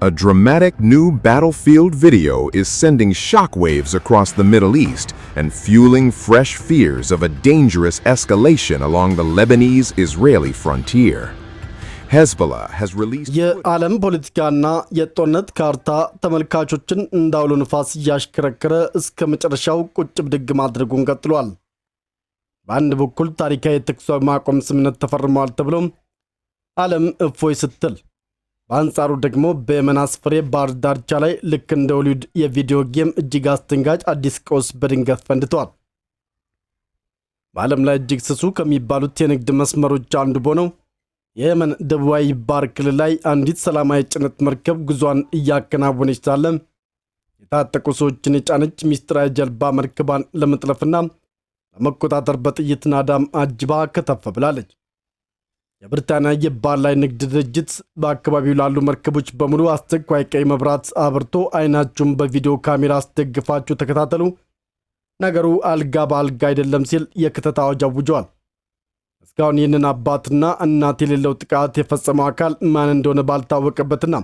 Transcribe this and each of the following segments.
A dramatic new battlefield video is sending shockwaves across the Middle East and fueling fresh fears of a dangerous escalation along the Lebanese-Israeli frontier. Hezbollah has released የዓለም ፖለቲካና የጦርነት ካርታ ተመልካቾችን እንዳውሎ ንፋስ ያሽከረከረ እስከ መጨረሻው ቁጭ ብድግ ማድረጉን ቀጥሏል። በአንድ በኩል ታሪካዊ የተኩስ ማቆም ስምምነት ተፈርሟል ተብሎ ዓለም እፎይ ስትል፣ በአንጻሩ ደግሞ በየመን አስፈሪ ባህር ዳርቻ ላይ ልክ እንደ ሆሊውድ የቪዲዮ ጌም እጅግ አስደንጋጭ አዲስ ቀውስ በድንገት ፈንድቷል። በዓለም ላይ እጅግ ስሱ ከሚባሉት የንግድ መስመሮች አንዱ በሆነው የየመን ደቡባዊ ባህር ክልል ላይ አንዲት ሰላማዊ ጭነት መርከብ ጉዟን እያከናወነች ሳለ የታጠቁ ሰዎችን የጫነች ሚስጥራዊ ጀልባ መርከቧን ለመጥለፍና ለመቆጣጠር በጥይት ናዳም አጅባ ከተፍ ብላለች። የብሪታንያ የባህር ላይ ንግድ ድርጅት በአካባቢው ላሉ መርከቦች በሙሉ አስቸኳይ ቀይ መብራት አብርቶ አይናችሁን በቪዲዮ ካሜራ አስደግፋችሁ ተከታተሉ፣ ነገሩ አልጋ በአልጋ አይደለም ሲል የክተት አዋጅ አውጇል። እስካሁን ይህንን አባትና እናት የሌለው ጥቃት የፈጸመው አካል ማን እንደሆነ ባልታወቀበትና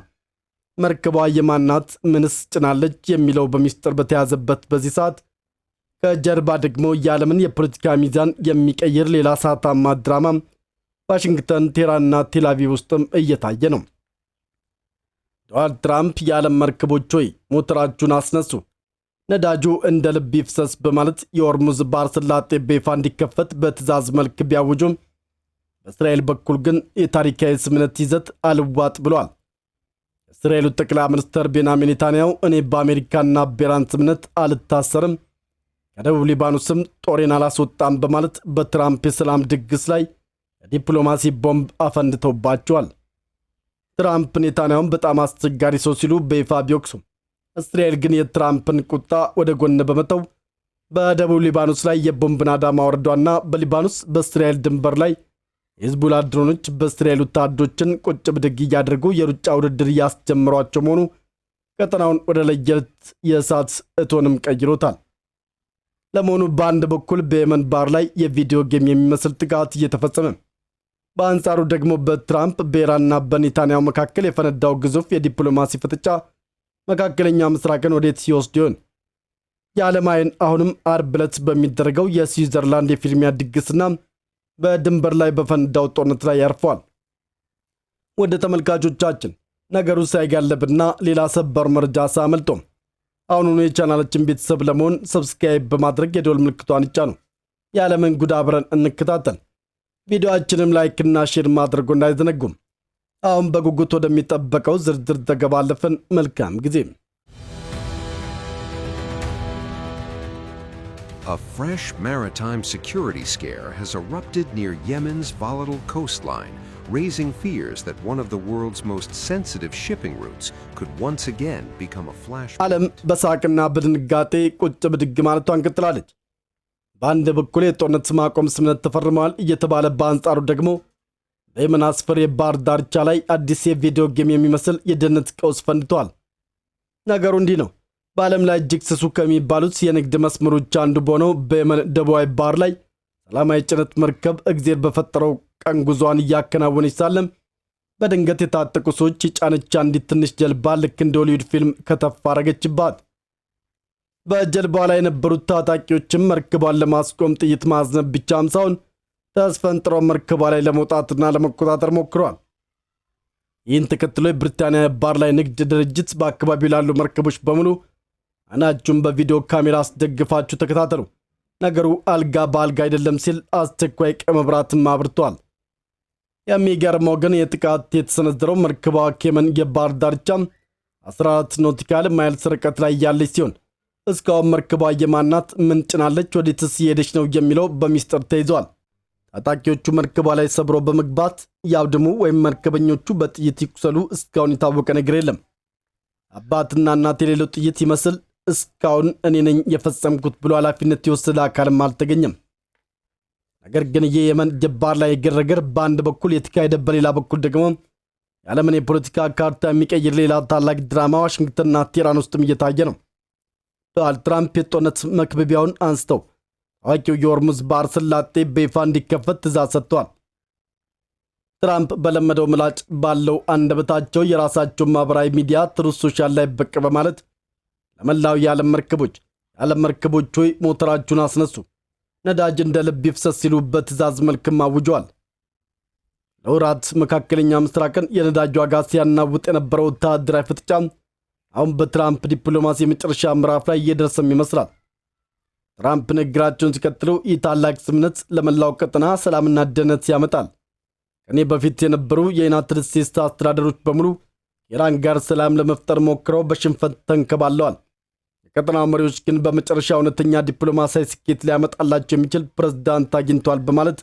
መርከቧ የማናት ምንስ ጭናለች የሚለው በሚስጥር በተያዘበት በዚህ ሰዓት ከጀርባ ደግሞ የዓለምን የፖለቲካ ሚዛን የሚቀይር ሌላ እሳታማ ድራማ ዋሽንግተን፣ ቴህራንና ቴልአቪቭ ውስጥም እየታየ ነው። ዶናልድ ትራምፕ የዓለም መርከቦች ሆይ ሞተራችሁን አስነሱ፣ ነዳጁ እንደ ልብ ይፍሰስ በማለት የሆርሙዝ ባህረ ሰላጤ በይፋ እንዲከፈት በትዕዛዝ መልክ ቢያውጁም በእስራኤል በኩል ግን የታሪካዊ ስምምነት ይዘት አልዋጥ ብሏል። የእስራኤሉ ጠቅላይ ሚኒስትር ቤንያሚን ኔታንያሁ እኔ በአሜሪካና በኢራን ስምምነት አልታሰርም፣ ከደቡብ ሊባኖስም ጦሬን አላስወጣም በማለት በትራምፕ የሰላም ድግስ ላይ የዲፕሎማሲ ቦምብ አፈንድተውባቸዋል። ትራምፕ ኔታንያሁን በጣም አስቸጋሪ ሰው ሲሉ በይፋ ቢወቅሱም እስራኤል ግን የትራምፕን ቁጣ ወደ ጎን በመተው በደቡብ ሊባኖስ ላይ የቦምብ ናዳ ማውረዷና በሊባኖስ በእስራኤል ድንበር ላይ የሂዝቡላ ድሮኖች በእስራኤል ወታደሮችን ቁጭ ብድግ እያደረጉ የሩጫ ውድድር እያስጀምሯቸው መሆኑ ቀጠናውን ወደ ለየለት የእሳት እቶንም ቀይሮታል። ለመሆኑ በአንድ በኩል በየመን ባህር ላይ የቪዲዮ ጌም የሚመስል ጥቃት እየተፈጸመ፣ በአንጻሩ ደግሞ በትራምፕ በኢራንና በኔታንያሁ መካከል የፈነዳው ግዙፍ የዲፕሎማሲ ፍጥጫ መካከለኛ ምስራቅን ወዴት ሲወስድ ይሆን? የዓለም ዓይን አሁንም አርብ ዕለት በሚደረገው የስዊዘርላንድ የፊልሚያ ድግስና በድንበር ላይ በፈነዳው ጦርነት ላይ ያርፏል። ወደ ተመልካቾቻችን ነገሩ ሳይጋለብና ሌላ ሰበር መረጃ ሳያመልጦም አሁኑኑ የቻናላችን ቤተሰብ ለመሆን ሰብስክራይብ በማድረግ የደወል ምልክቷን ይጫኑ። የዓለምን ጉድ አብረን እንከታተል። ቪዲዮአችንም ላይክና ሼር ማድረጉ እንዳይዘነጉም። አሁን በጉጉት ወደሚጠበቀው ዝርዝር ዘገባ አለፈን። መልካም ጊዜ። A fresh maritime security scare has erupted near Yemen's volatile coastline, raising fears that one of the world's most sensitive shipping routes could once again become a flashpoint. ዓለም በሳቅና በድንጋጤ ቁጭ ብድግ ማለቷን ቀጥላለች። በአንድ በኩል የጦርነት ማቆም ስምምነት ተፈርሟል እየተባለ በአንጻሩ ደግሞ በየመን አስፈሪ ባህር ዳርቻ ላይ አዲስ የቪዲዮ ጌም የሚመስል የደህንነት ቀውስ ፈንድቷል። ነገሩ እንዲህ ነው። በዓለም ላይ እጅግ ስሱ ከሚባሉት የንግድ መስመሮች አንዱ በሆነው በየመን ደቡባዊ ባህር ላይ ሰላማዊ ጭነት መርከብ እግዜር በፈጠረው ቀን ጉዟን እያከናወነች ሳለም በድንገት የታጠቁ ሰዎች የጫነች አንዲት ትንሽ ጀልባ ልክ እንደ ሆሊውድ ፊልም ከተፍ አረገችባት። በጀልባዋ ላይ የነበሩት ታጣቂዎችም መርከቧን ለማስቆም ጥይት ማዝነብ ብቻም ሳይሆን ተስፈንጥረው መርከቧ ላይ ለመውጣትና ለመቆጣጠር ሞክረዋል። ይህን ተከትሎ የብሪታንያ ባህር ላይ ንግድ ድርጅት በአካባቢው ላሉ መርከቦች በሙሉ አይናችሁን በቪዲዮ ካሜራ አስደግፋችሁ ተከታተሉ፣ ነገሩ አልጋ በአልጋ አይደለም ሲል አስቸኳይ ቀይ መብራትም አብርቷል። የሚገርመው ግን የጥቃት የተሰነዘረው መርከቧ ከየመን የባህር ዳርቻ 14 ኖቲካል ማይልስ ርቀት ላይ ያለች ሲሆን እስካሁን መርከቧ የማናት፣ ምን ጭናለች፣ ወዴትስ እየሄደች ነው የሚለው በሚስጥር ተይዟል። ታጣቂዎቹ መርከቧ ላይ ሰብሮ በመግባት ያውድሙ ወይም መርከበኞቹ በጥይት ይቁሰሉ እስካሁን የታወቀ ነገር የለም። አባትና እናት የሌለው ጥይት ይመስል እስካሁን እኔ ነኝ የፈጸምኩት ብሎ ኃላፊነት የወሰደ አካልም አልተገኘም። ነገር ግን የየመን ባህር ላይ ግርግር በአንድ በኩል የተካሄደ፣ በሌላ በኩል ደግሞ የዓለምን የፖለቲካ ካርታ የሚቀይር ሌላ ታላቅ ድራማ ዋሽንግተንና ቴህራን ውስጥም እየታየ ነው። ዶናልድ ትራምፕ የጦርነት መክበቢያውን አንስተው ታዋቂው የሆርሙዝ ባህረ ሰላጤ በይፋ እንዲከፈት ትዕዛዝ ሰጥተዋል። ትራምፕ በለመደው ምላጭ ባለው አንደበታቸው የራሳቸውን ማህበራዊ ሚዲያ ትሩዝ ሶሻል ላይ ብቅ በማለት ለመላው የዓለም መርከቦች ሆይ ሞተራችሁን አስነሱ፣ ነዳጅ እንደ ልብ ይፍሰስ ሲሉ በትዕዛዝ መልክም አውጀዋል። ለወራት መካከለኛ ምስራቅን የነዳጅ ዋጋ ሲያናውጥ የነበረው ወታደራዊ ፍጥጫ አሁን በትራምፕ ዲፕሎማሲ የመጨረሻ ምዕራፍ ላይ እየደረሰም ይመስላል። ትራምፕ ንግግራቸውን ሲቀጥሉ ይህ ታላቅ ስምምነት ለመላው ቀጠና ሰላምና ደህንነት ያመጣል። ከኔ በፊት የነበሩ የዩናይትድ ስቴትስ አስተዳደሮች በሙሉ ኢራን ጋር ሰላም ለመፍጠር ሞክረው በሽንፈት ተንከባለዋል። የቀጠናው መሪዎች ግን በመጨረሻ እውነተኛ ዲፕሎማሲያዊ ስኬት ሊያመጣላቸው የሚችል ፕሬዝዳንት አግኝተዋል በማለት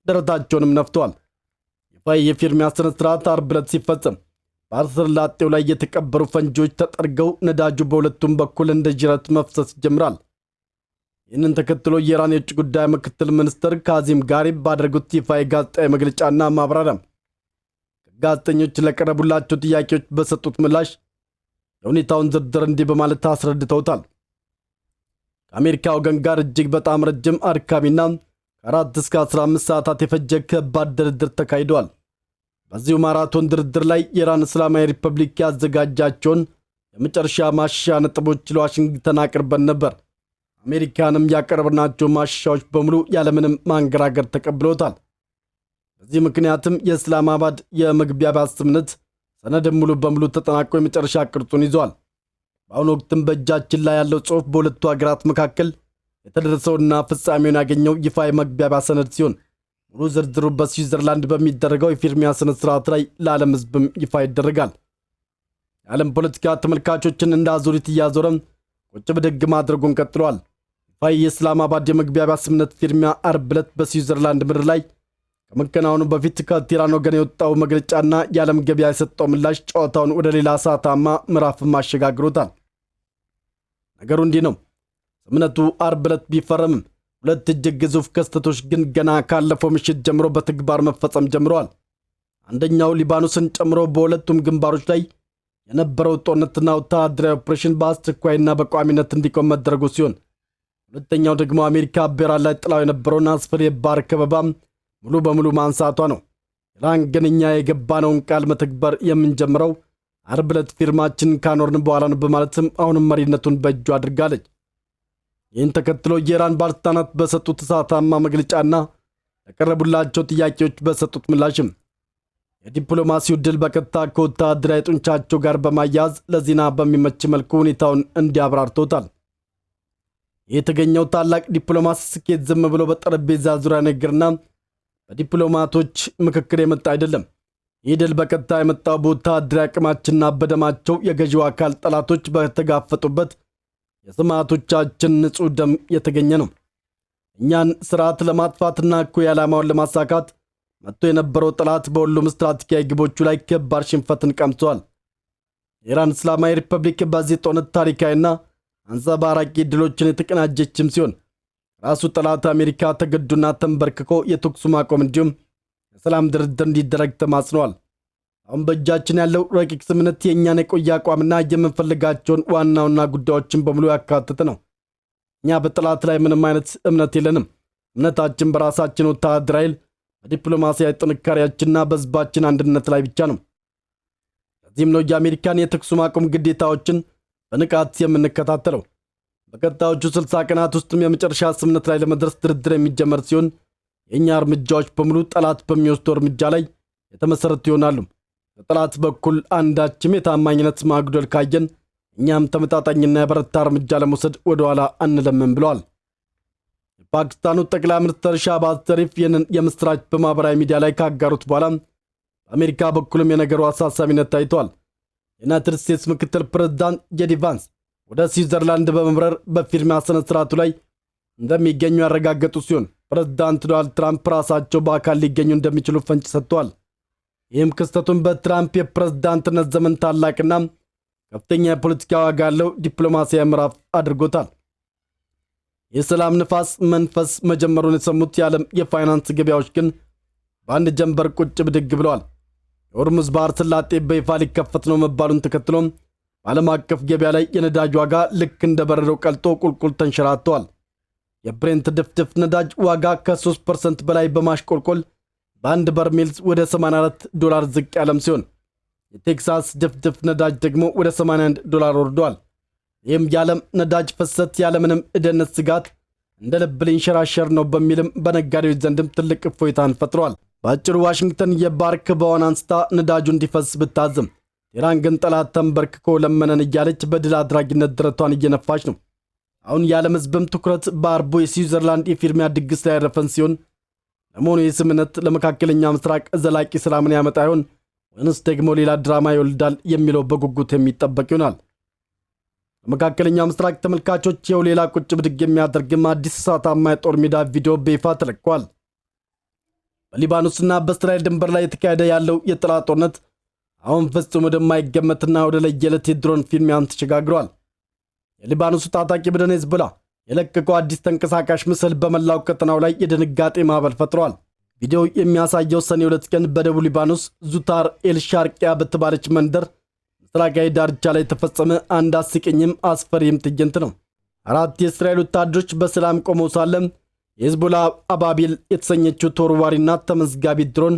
ደረታቸውንም ነፍተዋል። የፊርሚያ ስነ ስርዓት ዓርብ ዕለት ሲፈጸም ባህረ ሰላጤው ላይ የተቀበሩ ፈንጂዎች ተጠርገው ነዳጁ በሁለቱም በኩል እንደ ጅረት መፍሰስ ይጀምራል። ይህንን ተከትሎ የኢራን የውጭ ጉዳይ ምክትል ሚኒስትር ካዚም ጋሪብ ባደረጉት ይፋ የጋዜጣዊ መግለጫና ማብራሪያ ጋዜጠኞች ለቀረቡላቸው ጥያቄዎች በሰጡት ምላሽ የሁኔታውን ዝርዝር እንዲህ በማለት አስረድተውታል። ከአሜሪካ ወገን ጋር እጅግ በጣም ረጅም አድካሚና ከ4 እስከ 15 ሰዓታት የፈጀ ከባድ ድርድር ተካሂደዋል። በዚሁ ማራቶን ድርድር ላይ የኢራን እስላማዊ ሪፐብሊክ ያዘጋጃቸውን የመጨረሻ ማሻሻያ ነጥቦች ለዋሽንግተን አቅርበን ነበር። አሜሪካንም ያቀረብናቸው ማሻሻያዎች በሙሉ ያለምንም ማንገራገር ተቀብለውታል። በዚህ ምክንያትም የእስላማባድ የመግባቢያ ስምምነት ሰነድ ሙሉ በሙሉ ተጠናቆ የመጨረሻ ቅርጹን ይዟል። በአሁኑ ወቅትም በእጃችን ላይ ያለው ጽሑፍ በሁለቱ ሀገራት መካከል የተደረሰውና ፍጻሜውን ያገኘው ይፋ የመግባቢያ ሰነድ ሲሆን ሙሉ ዝርዝሩ በስዊዘርላንድ በሚደረገው የፊርሚያ ስነ ስርዓት ላይ ለዓለም ሕዝብም ይፋ ይደረጋል። የዓለም ፖለቲካ ተመልካቾችን እንደ አዙሪት እያዞረም ቁጭ ብድግ ማድረጉን ቀጥሏል። ይፋ የእስላማባድ የመግባቢያ ስምምነት ፊርሚያ ዓርብ ዕለት በስዊዘርላንድ ምድር ላይ ከመከናወኑ በፊት ከቴህራን ወገን የወጣው መግለጫና የዓለም ገበያ የሰጠው ምላሽ ጨዋታውን ወደ ሌላ ሰዓታማ ምዕራፍም አሸጋግሮታል። ነገሩ እንዲህ ነው። ስምምነቱ ዓርብ ዕለት ቢፈረምም ሁለት እጅግ ግዙፍ ክስተቶች ግን ገና ካለፈው ምሽት ጀምሮ በተግባር መፈጸም ጀምረዋል። አንደኛው ሊባኖስን ጨምሮ በሁለቱም ግንባሮች ላይ የነበረው ጦርነትና ወታደራዊ ኦፕሬሽን በአስቸኳይና በቋሚነት እንዲቆም መደረጉ ሲሆን፣ ሁለተኛው ደግሞ አሜሪካ በኢራን ላይ ጥላው የነበረውን አስፈሪ የባህር ከበባ ሙሉ በሙሉ ማንሳቷ ነው። ኢራን ግን እኛ የገባነውን ቃል መተግበር የምንጀምረው ዓርብ ዕለት ፊርማችን ካኖርን በኋላ ነው በማለትም አሁንም መሪነቱን በእጁ አድርጋለች። ይህን ተከትሎ የኢራን ባለስልጣናት በሰጡት እሳታማ መግለጫና ለቀረቡላቸው ጥያቄዎች በሰጡት ምላሽም የዲፕሎማሲው ድል በቀጥታ ከወታደራዊ ጡንቻቸው ጋር በማያያዝ ለዜና በሚመች መልኩ ሁኔታውን እንዲያብራርተውታል። የተገኘው ታላቅ ዲፕሎማሲ ስኬት ዝም ብሎ በጠረጴዛ ዙሪያ ንግግርና በዲፕሎማቶች ምክክር የመጣ አይደለም። ይህ ድል በቀጥታ የመጣው በወታደራዊ አቅማችንና በደማቸው የገዢው አካል ጠላቶች በተጋፈጡበት የሰማዕቶቻችን ንጹሕ ደም የተገኘ ነው። እኛን ስርዓት ለማጥፋትና እኩይ ዓላማውን ለማሳካት መጥቶ የነበረው ጠላት በሁሉም ስትራቴጂያዊ ግቦቹ ላይ ከባድ ሽንፈትን ቀምሷል። የኢራን እስላማዊ ሪፐብሊክ በዚህ ጦርነት ታሪካዊና አንጸባራቂ ድሎችን የተቀናጀችም ሲሆን ራሱ ጠላት አሜሪካ ተገዱና ተንበርክኮ የተኩስ ማቆም እንዲሁም የሰላም ድርድር እንዲደረግ ተማጽነዋል። አሁን በእጃችን ያለው ረቂቅ ስምምነት የእኛን የቆየ አቋምና የምንፈልጋቸውን ዋናውና ጉዳዮችን በሙሉ ያካተተ ነው። እኛ በጠላት ላይ ምንም አይነት እምነት የለንም። እምነታችን በራሳችን ወታደራዊ ኃይል፣ በዲፕሎማሲያዊ ጥንካሬያችንና በሕዝባችን አንድነት ላይ ብቻ ነው። ለዚህም ነው የአሜሪካን የተኩስ ማቆም ግዴታዎችን በንቃት የምንከታተለው። በቀጣዮቹ 60 ቀናት ውስጥም የመጨረሻ ስምምነት ላይ ለመድረስ ድርድር የሚጀመር ሲሆን የእኛ እርምጃዎች በሙሉ ጠላት በሚወስደው እርምጃ ላይ የተመሰረቱ ይሆናሉ። በጠላት በኩል አንዳችም የታማኝነት ማጉደል ካየን እኛም ተመጣጣኝና የበረታ እርምጃ ለመውሰድ ወደኋላ አንለምን ብለዋል። የፓኪስታኑ ጠቅላይ ሚኒስትር ሻህባዝ ሸሪፍ ይህንን የምስራች በማህበራዊ ሚዲያ ላይ ካጋሩት በኋላ በአሜሪካ በኩልም የነገሩ አሳሳቢነት ታይቷል። የዩናይትድ ስቴትስ ምክትል ፕሬዝዳንት ጄዲ ቫንስ ወደ ስዊዘርላንድ በመምረር በፊርሚያ ስነ ስርዓቱ ላይ እንደሚገኙ ያረጋገጡ ሲሆን ፕሬዝዳንት ዶናልድ ትራምፕ ራሳቸው በአካል ሊገኙ እንደሚችሉ ፍንጭ ሰጥተዋል። ይህም ክስተቱን በትራምፕ የፕሬዝዳንትነት ዘመን ታላቅና ከፍተኛ የፖለቲካ ዋጋ ያለው ዲፕሎማሲያዊ ምዕራፍ አድርጎታል። የሰላም ንፋስ መንፈስ መጀመሩን የሰሙት የዓለም የፋይናንስ ገበያዎች ግን በአንድ ጀንበር ቁጭ ብድግ ብለዋል። የሆርሙዝ ባህረ ሰላጤ በይፋ ሊከፈት ነው መባሉን ተከትሎም በዓለም አቀፍ ገበያ ላይ የነዳጅ ዋጋ ልክ እንደ በረዶ ቀልጦ ቁልቁል ተንሸራተዋል። የብሬንት ድፍድፍ ነዳጅ ዋጋ ከ3% በላይ በማሽቆልቆል በአንድ በርሜል ወደ $84 ዝቅ ያለም ሲሆን የቴክሳስ ድፍድፍ ነዳጅ ደግሞ ወደ $81 ወርዷል። ይህም የዓለም ነዳጅ ፍሰት ያለምንም የደህንነት ስጋት እንደ ልብ ሊንሸራሸር ነው በሚልም በነጋዴዎች ዘንድም ትልቅ እፎይታን ፈጥሯል። በአጭሩ ዋሽንግተን የባህር ክበቧን አንስታ ነዳጁ እንዲፈስ ብታዝም ኢራን ግን ጠላት ተንበርክኮ ለመነን እያለች በድል አድራጊነት ድረቷን እየነፋች ነው። አሁን የዓለም ሕዝብም ትኩረት በአርቦ የስዊዘርላንድ የፊርሚያ ድግስ ላይ ያረፈን ሲሆን ለመሆኑ ይህ ስምምነት ለመካከለኛ ምስራቅ ዘላቂ ሰላምን ያመጣ ይሆን ወይንስ ደግሞ ሌላ ድራማ ይወልዳል የሚለው በጉጉት የሚጠበቅ ይሆናል። ለመካከለኛ ምስራቅ ተመልካቾች የው ሌላ ቁጭ ብድግ የሚያደርግም አዲስ እሳታማ የጦር ሜዳ ቪዲዮ በይፋ ተለቋል። በሊባኖስና በእስራኤል ድንበር ላይ የተካሄደ ያለው የጥላት ጦርነት አሁን ፍጹም ወደማይገመትና ወደ ለየለት የድሮን ፊልሚያን ተሸጋግሯል። የሊባኖሱ ታጣቂ ቡድን ሂዝቦላ የለቀቀው አዲስ ተንቀሳቃሽ ምስል በመላው ቀጠናው ላይ የድንጋጤ ማዕበል ፈጥሯል። ቪዲዮው የሚያሳየው ሰኔ 2 ቀን በደቡብ ሊባኖስ ዙታር ኤልሻርቂያ በተባለች መንደር ምስራቃዊ ዳርቻ ላይ የተፈጸመ አንድ አስቂኝም አስፈሪም ትዕይንት ነው። 4 የእስራኤል ወታደሮች በሰላም ቆመው ሳለ የሂዝቦላ አባቢል የተሰኘችው ተወርዋሪና ተመዝጋቢ ድሮን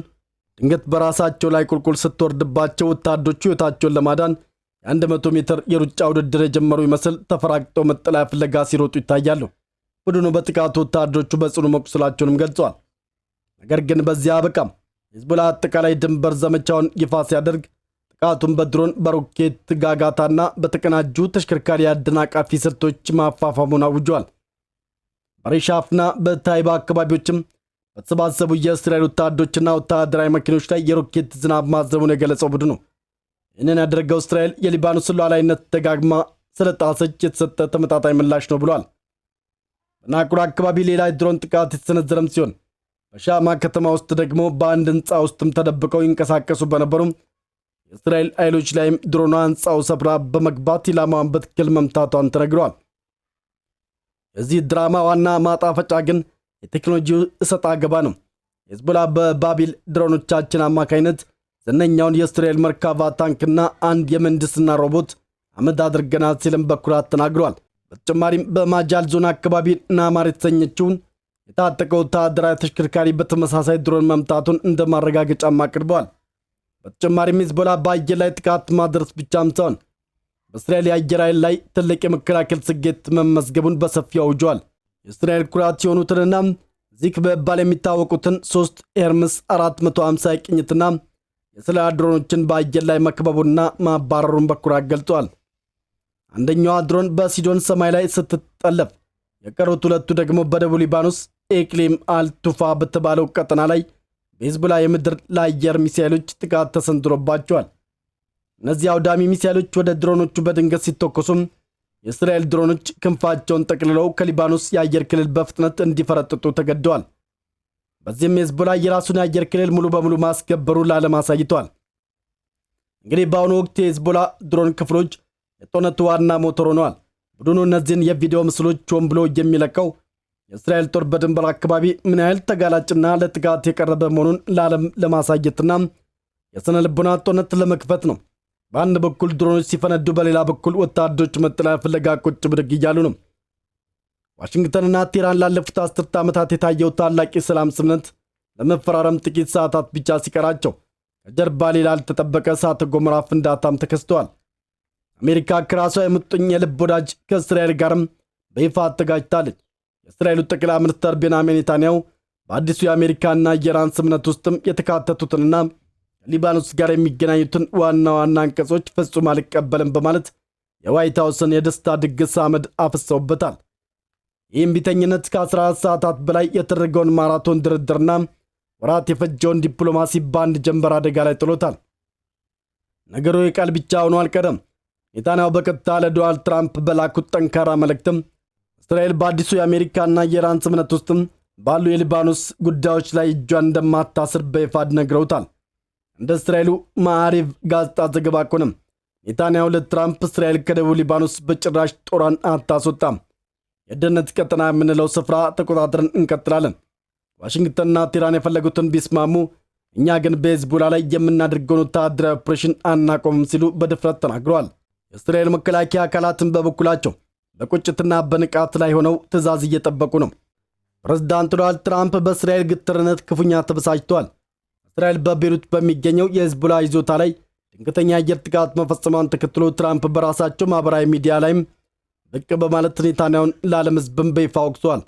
ድንገት በራሳቸው ላይ ቁልቁል ስትወርድባቸው ወታደሮቹ ሕይወታቸውን ለማዳን የ100 ሜትር የሩጫ ውድድር የጀመሩ ይመስል ተፈራግጠው መጠለያ ፍለጋ ሲሮጡ ይታያሉ። ቡድኑ በጥቃቱ ወታደሮቹ በጽኑ መቁሰላቸውንም ገልጸዋል። ነገር ግን በዚያ አበቃም። ሂዝቦላ አጠቃላይ ድንበር ዘመቻውን ይፋ ሲያደርግ ጥቃቱን በድሮን በሮኬት ጋጋታና በተቀናጁ ተሽከርካሪ አደናቃፊ ስልቶች ማፋፋሙን አውጇል። በሬሻፍና በታይባ አካባቢዎችም በተሰባሰቡ የእስራኤል ወታደሮችና ወታደራዊ መኪኖች ላይ የሮኬት ዝናብ ማዝረሙን የገለጸው ቡድኑ ይህንን ያደረገው እስራኤል የሊባኖስን ሉዓላዊነት ደጋግማ ስለጣሰች የተሰጠ ተመጣጣኝ ምላሽ ነው ብሏል። በናቁራ አካባቢ ሌላ የድሮን ጥቃት የተሰነዘረም ሲሆን በሻማ ከተማ ውስጥ ደግሞ በአንድ ሕንፃ ውስጥም ተደብቀው ይንቀሳቀሱ በነበሩ የእስራኤል ኃይሎች ላይም ድሮኗ ሕንፃው ሰብራ በመግባት ኢላማዋን በትክክል መምታቷን ተነግሯል። የዚህ ድራማ ዋና ማጣፈጫ ግን የቴክኖሎጂው እሰጥ አገባ ነው። ሂዝቦላ በባቢል ድሮኖቻችን አማካይነት ዝነኛውን የእስራኤል መርካቫ ታንክና አንድ የምህንድስና ሮቦት አመድ አድርገናል ሲልም በኩራት ተናግሯል። በተጨማሪም በማጃል ዞን አካባቢ ናማር የተሰኘችውን የታጠቀው ወታደራዊ ተሽከርካሪ በተመሳሳይ ድሮን መምታቱን እንደ ማረጋገጫም አቅርበዋል። በተጨማሪም ሂዝቦላ በአየር ላይ ጥቃት ማድረስ ብቻም ሳይሆን በእስራኤል የአየር ኃይል ላይ ትልቅ የመከላከል ስኬት መመዝገቡን በሰፊው አውጇል። የእስራኤል ኩራት የሆኑትንና ዚክ በመባል የሚታወቁትን 3 ኤርምስ 450 ቅኝትና የስለላ ድሮኖችን በአየር ላይ መክበቡና ማባረሩን በኩራት ገልጿል። አንደኛዋ ድሮን በሲዶን ሰማይ ላይ ስትጠለፍ የቀሩት ሁለቱ ደግሞ በደቡብ ሊባኖስ ኤክሊም አልቱፋ በተባለው ቀጠና ላይ በሂዝቦላ የምድር ለአየር ሚሳኤሎች ጥቃት ተሰንዝሮባቸዋል። እነዚህ አውዳሚ ሚሳኤሎች ወደ ድሮኖቹ በድንገት ሲተኮሱም የእስራኤል ድሮኖች ክንፋቸውን ጠቅልለው ከሊባኖስ የአየር ክልል በፍጥነት እንዲፈረጥጡ ተገደዋል። በዚህም ሂዝቦላ የራሱን የአየር ክልል ሙሉ በሙሉ ማስከበሩ ለዓለም አሳይቷል። እንግዲህ በአሁኑ ወቅት የሂዝቦላ ድሮን ክፍሎች የጦርነቱ ዋና ሞተር ሆነዋል። ቡድኑ እነዚህን የቪዲዮ ምስሎች ሆን ብሎ የሚለቀው የእስራኤል ጦር በድንበር አካባቢ ምን ያህል ተጋላጭና ለጥቃት የቀረበ መሆኑን ለዓለም ለማሳየትና የሥነ ልቦና ጦርነት ለመክፈት ነው። በአንድ በኩል ድሮኖች ሲፈነዱ፣ በሌላ በኩል ወታደሮች መጠለያ ፍለጋ ቁጭ ብድግ እያሉ ነው። ዋሽንግተንና ቴህራን ላለፉት 10 ዓመታት የታየው ታላቅ የሰላም ስምምነት ለመፈራረም ጥቂት ሰዓታት ብቻ ሲቀራቸው ከጀርባ ሌላ ያልተጠበቀ እሳተ ገሞራ ፍንዳታም ተከስተዋል። አሜሪካ ከራሷ የምጡኝ የልብ ወዳጅ ከእስራኤል ጋርም በይፋ ተጋጭታለች። የእስራኤሉ ጠቅላይ ሚኒስትር ቤንያሚን ኔታንያሁ በአዲሱ የአሜሪካና የኢራን ስምምነት ውስጥም የተካተቱትንና ከሊባኖስ ጋር የሚገናኙትን ዋና ዋና አንቀጾች ፍጹም አልቀበልም በማለት የዋይት ሃውስን የደስታ ድግስ አመድ አፍሰውበታል። ይህም ቢተኝነት ከ14 ሰዓታት በላይ የተደረገውን ማራቶን ድርድርና ወራት የፈጀውን ዲፕሎማሲ በአንድ ጀንበር አደጋ ላይ ጥሎታል። ነገሩ የቃል ብቻ ሆኖ አልቀረም። ኔታንያሁ በቀጥታ ለዶናልድ ትራምፕ በላኩት ጠንካራ መልእክትም እስራኤል በአዲሱ የአሜሪካና የኢራን ስምምነት ውስጥም ባሉ የሊባኖስ ጉዳዮች ላይ እጇን እንደማታስር በይፋ ነግረውታል። እንደ እስራኤሉ ማዕሪቭ ጋዜጣ ዘገባ ከሆነም ኔታንያሁ ለትራምፕ እስራኤል ከደቡብ ሊባኖስ በጭራሽ ጦሯን አታስወጣም፣ የደህንነት ቀጠና የምንለው ስፍራ ተቆጣጥረን እንቀጥላለን፣ ዋሽንግተንና ቴህራን የፈለጉትን ቢስማሙ እኛ ግን በሂዝቦላ ላይ የምናደርገውን ወታደራዊ ኦፕሬሽን አናቆምም ሲሉ በድፍረት ተናግረዋል። የእስራኤል መከላከያ አካላትን በበኩላቸው በቁጭትና በንቃት ላይ ሆነው ትዕዛዝ 'እየጠበቁ ነው። ፕሬዝዳንት ዶናልድ ትራምፕ በእስራኤል ግትርነት ክፉኛ ተበሳጭተዋል። እስራኤል በቤሩት በሚገኘው የሂዝቦላ ይዞታ ላይ ድንገተኛ አየር ጥቃት መፈጸሟን ተከትሎ ትራምፕ በራሳቸው ማህበራዊ ሚዲያ ላይም ብቅ በማለት ኔታንያሁን ለዓለም ሕዝብም በይፋ ወቅሰዋል።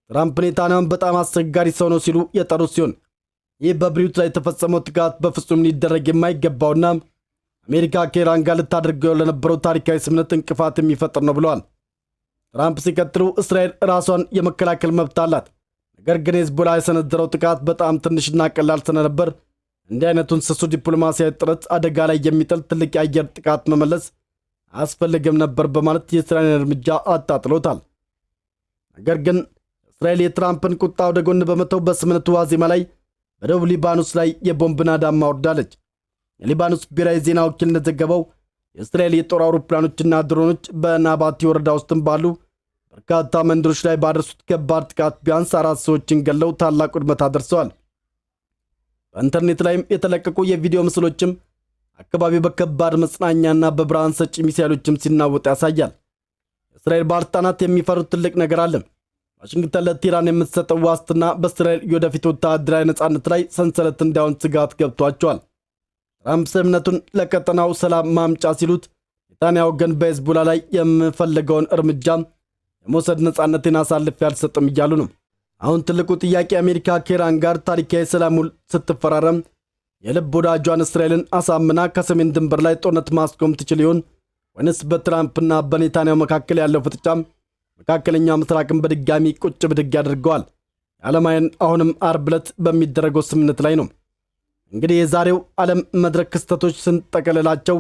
ትራምፕ ኔታንያሁን በጣም አስቸጋሪ ሰው ነው ሲሉ የጠሩት ሲሆን ይህ በቤሩት ላይ የተፈጸመው ጥቃት በፍጹም ሊደረግ የማይገባውና አሜሪካ ከኢራን ጋር ልታደርገው ለነበረው ታሪካዊ ስምምነት እንቅፋት የሚፈጥር ነው ብለዋል። ትራምፕ ሲቀጥሉ እስራኤል ራሷን የመከላከል መብት አላት፣ ነገር ግን ሂዝቦላ የሰነዘረው ጥቃት በጣም ትንሽና ቀላል ስለነበር እንዲህ አይነቱን ስሱ ዲፕሎማሲያዊ ጥረት አደጋ ላይ የሚጥል ትልቅ የአየር ጥቃት መመለስ አያስፈልግም ነበር በማለት የእስራኤልን እርምጃ አጣጥሎታል። ነገር ግን እስራኤል የትራምፕን ቁጣ ወደ ጎን በመተው በስምምነቱ ዋዜማ ላይ በደቡብ ሊባኖስ ላይ የቦምብ ናዳም አውርዳለች። የሊባኖስ ብሔራዊ ዜና ወኪል እንደዘገበው የእስራኤል የጦር አውሮፕላኖችና ድሮኖች በናባቲ ወረዳ ውስጥም ባሉ በርካታ መንደሮች ላይ ባደረሱት ከባድ ጥቃት ቢያንስ 4 ሰዎችን ገለው ታላቅ ውድመት አድርሰዋል። በኢንተርኔት ላይም የተለቀቁ የቪዲዮ ምስሎችም አካባቢው በከባድ መጽናኛና በብርሃን ሰጪ ሚሳኤሎችም ሲናወጥ ያሳያል። የእስራኤል ባለስልጣናት የሚፈሩት ትልቅ ነገር አለ። ዋሽንግተን ለኢራን የምትሰጠው ዋስትና በእስራኤል የወደፊት ወታደራዊ ነጻነት ላይ ሰንሰለት እንዳይሆን ስጋት ገብቷቸዋል። ትራምፕ ስምምነቱን ለቀጠናው ሰላም ማምጫ ሲሉት፣ ኔታንያሁ ግን በሂዝቦላ ላይ የምፈልገውን እርምጃ የመውሰድ ነጻነትን አሳልፌ አልሰጥም እያሉ ነው። አሁን ትልቁ ጥያቄ አሜሪካ ከኢራን ጋር ታሪካዊ ሰላም ውል ስትፈራረም የልብ ወዳጇን እስራኤልን አሳምና ከሰሜን ድንበር ላይ ጦርነት ማስቆም ትችል ይሆን ወይንስ በትራምፕና በኔታንያሁ መካከል ያለው ፍጥጫም መካከለኛው ምስራቅን በድጋሚ ቁጭ ብድግ ያደርገዋል? የዓለም ዓይን አሁንም አርብ ዕለት በሚደረገው ስምምነት ላይ ነው። እንግዲህ የዛሬው ዓለም መድረክ ክስተቶች ስንጠቀልላቸው